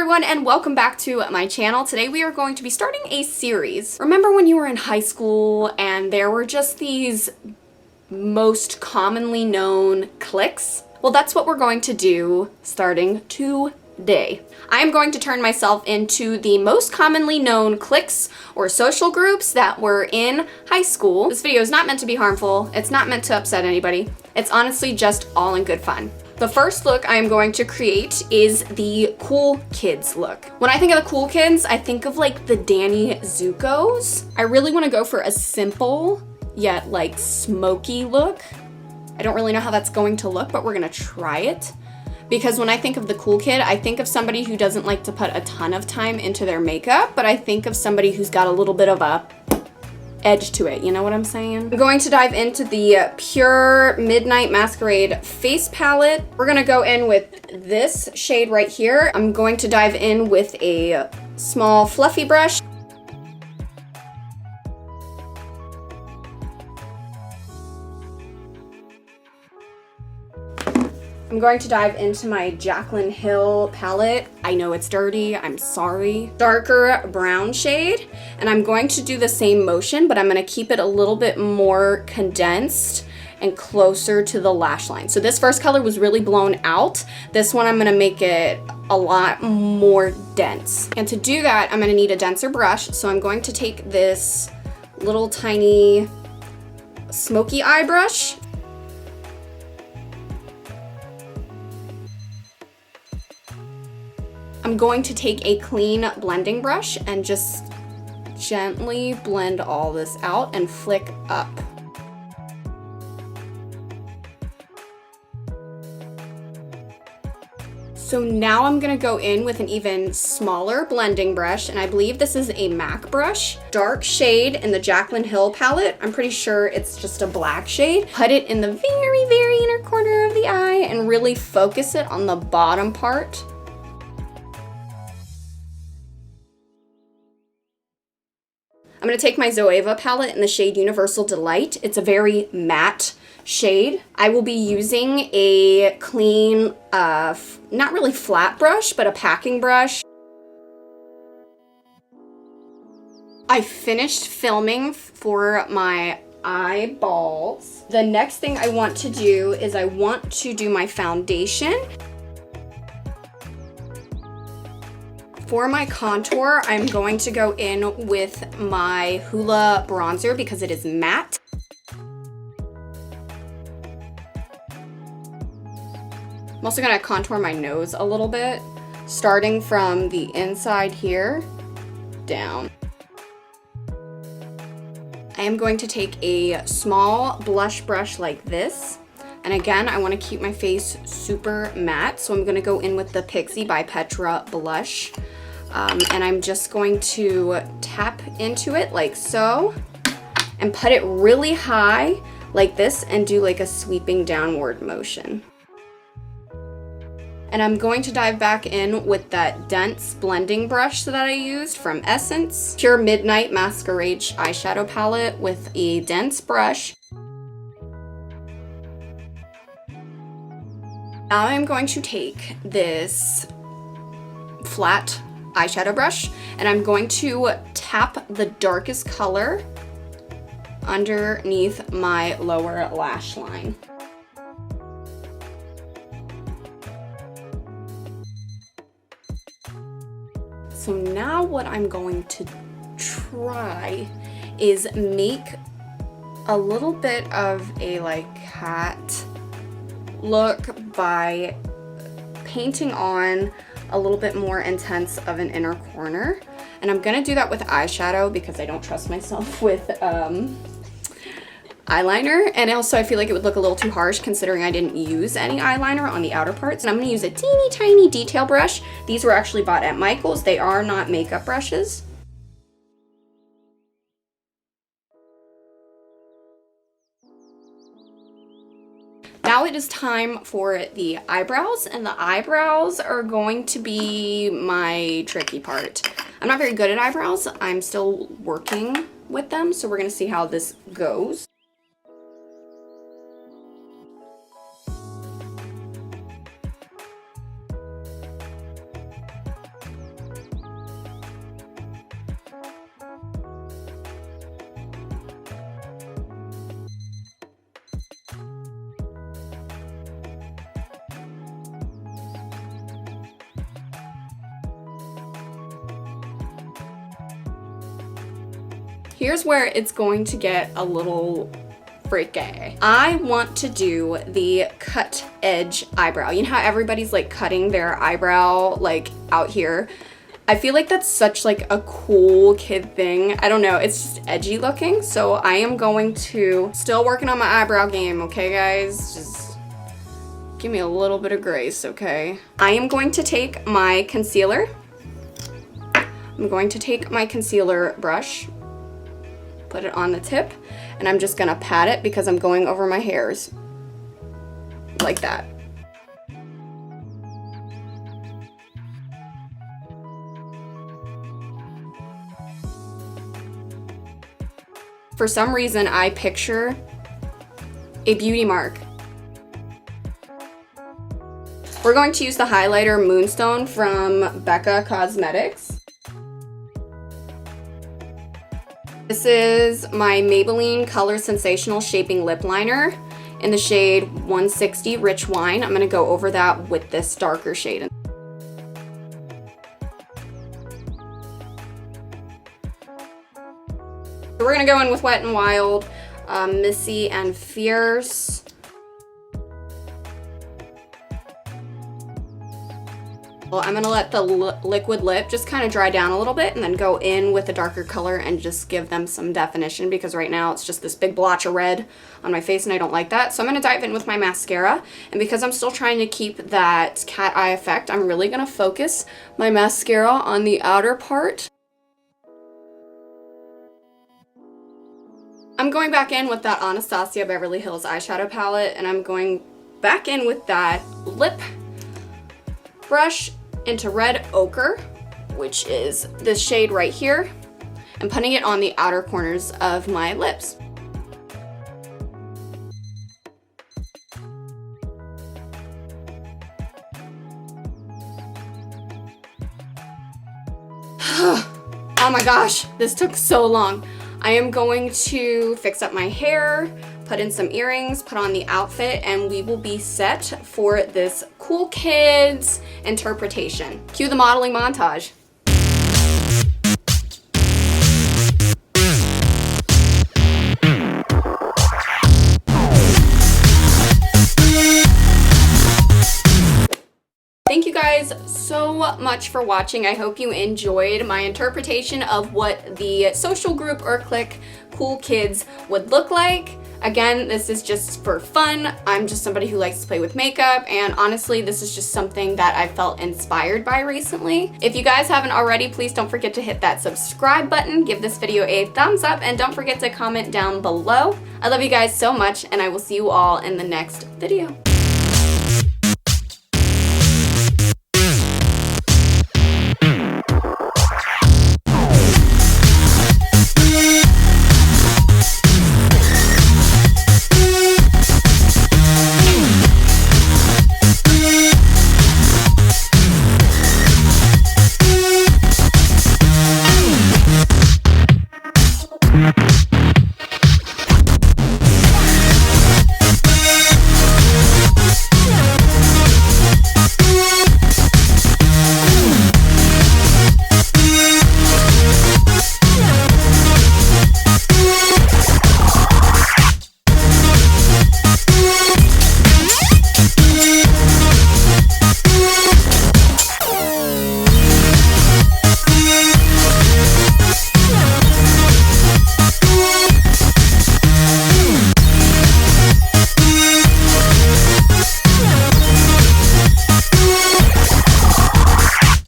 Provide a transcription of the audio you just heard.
everyone, and welcome back to my channel. Today we are going to be starting a series. Remember when you were in high school and there were just these most commonly known cliques? Well, that's what we're going to do starting today. I am going to turn myself into the most commonly known cliques or social groups that were in high school. This video is not meant to be harmful. It's not meant to upset anybody. It's honestly just all in good fun. The first look I am going to create is the cool kids look. When I think of the cool kids, I think of like the Danny Zuko's. I really want to go for a simple yet like smoky look. I don't really know how that's going to look, but we're gonna try it. Because when I think of the cool kid, I think of somebody who doesn't like to put a ton of time into their makeup, but I think of somebody who's got a little bit of a edge to it, you know what I'm saying? I'm going to dive into the Pure Midnight Masquerade face palette. We're gonna go in with this shade right here. I'm going to dive in with a small fluffy brush. I'm going to dive into my Jaclyn Hill palette. I know it's dirty, I'm sorry. Darker brown shade, and I'm going to do the same motion, but I'm gonna keep it a little bit more condensed and closer to the lash line. So this first color was really blown out. This one I'm gonna make it a lot more dense. And to do that, I'm gonna need a denser brush. So I'm going to take this little tiny smoky eye brush. I'm going to take a clean blending brush and just gently blend all this out and flick up. So now I'm gonna go in with an even smaller blending brush, and I believe this is a MAC brush. Dark shade in the Jaclyn Hill palette. I'm pretty sure it's just a black shade. Put it in the very, very inner corner of the eye and really focus it on the bottom part. I'm gonna take my Zoeva palette in the shade Universal Delight. It's a very matte shade. I will be using a clean, not really flat brush, but a packing brush. I finished filming for my eyeballs. The next thing I want to do is I want to do my foundation. For my contour, I'm going to go in with my Hoola bronzer because it is matte. I'm also gonna contour my nose a little bit, starting from the inside here down. I am going to take a small blush brush like this. And again, I want to keep my face super matte, so I'm going to go in with the Pixie by Petra blush. And I'm just going to tap into it like so, and put it really high like this and do like a sweeping downward motion. And I'm going to dive back in with that dense blending brush that I used from Essence. Pure Midnight Masquerade eyeshadow palette with a dense brush. Now I'm going to take this flat eyeshadow brush and I'm going to tap the darkest color underneath my lower lash line. So now what I'm going to try is make a little bit of a like cat look by painting on a little bit more intense of an inner corner. And I'm gonna do that with eyeshadow because I don't trust myself with eyeliner. And also I feel like it would look a little too harsh considering I didn't use any eyeliner on the outer parts. And I'm gonna use a teeny tiny detail brush. These were actually bought at Michael's. They are not makeup brushes. Now it is time for the eyebrows, and the eyebrows are going to be my tricky part. I'm not very good at eyebrows. I'm still working with them, so we're gonna see how this goes. Here's where it's going to get a little freaky. I want to do the cut edge eyebrow. You know how everybody's like cutting their eyebrow like out here? I feel like that's such like a cool kid thing. I don't know, it's just edgy looking. So I am going to, still working on my eyebrow game, okay guys? Just give me a little bit of grace, okay? I am going to take my concealer. I'm going to take my concealer brush, put it on the tip, and I'm just gonna pat it because I'm going over my hairs. Like that. For some reason, I picture a beauty mark. We're going to use the highlighter Moonstone from Becca Cosmetics. This is my Maybelline Color Sensational Shaping Lip Liner in the shade 160 Rich Wine. I'm gonna go over that with this darker shade. So we're gonna go in with Wet n Wild, Missy and Fierce. Well, I'm gonna let the liquid lip just kind of dry down a little bit and then go in with a darker color and just give them some definition, because right now it's just this big blotch of red on my face and I don't like that. So I'm gonna dive in with my mascara, and because I'm still trying to keep that cat eye effect, I'm really gonna focus my mascara on the outer part. I'm going back in with that Anastasia Beverly Hills eyeshadow palette, and I'm going back in with that lip brush into Red Ochre, which is this shade right here, and putting it on the outer corners of my lips. Oh my gosh, this took so long. I am going to fix up my hair, put in some earrings, put on the outfit, and we will be set for this cool kids interpretation. Cue the modeling montage. Thank you guys so much for watching. I hope you enjoyed my interpretation of what the social group or clique cool kids would look like. Again, this is just for fun. I'm just somebody who likes to play with makeup, and honestly, this is just something that I felt inspired by recently. If you guys haven't already, please don't forget to hit that subscribe button, give this video a thumbs up, and don't forget to comment down below. I love you guys so much, and I will see you all in the next video.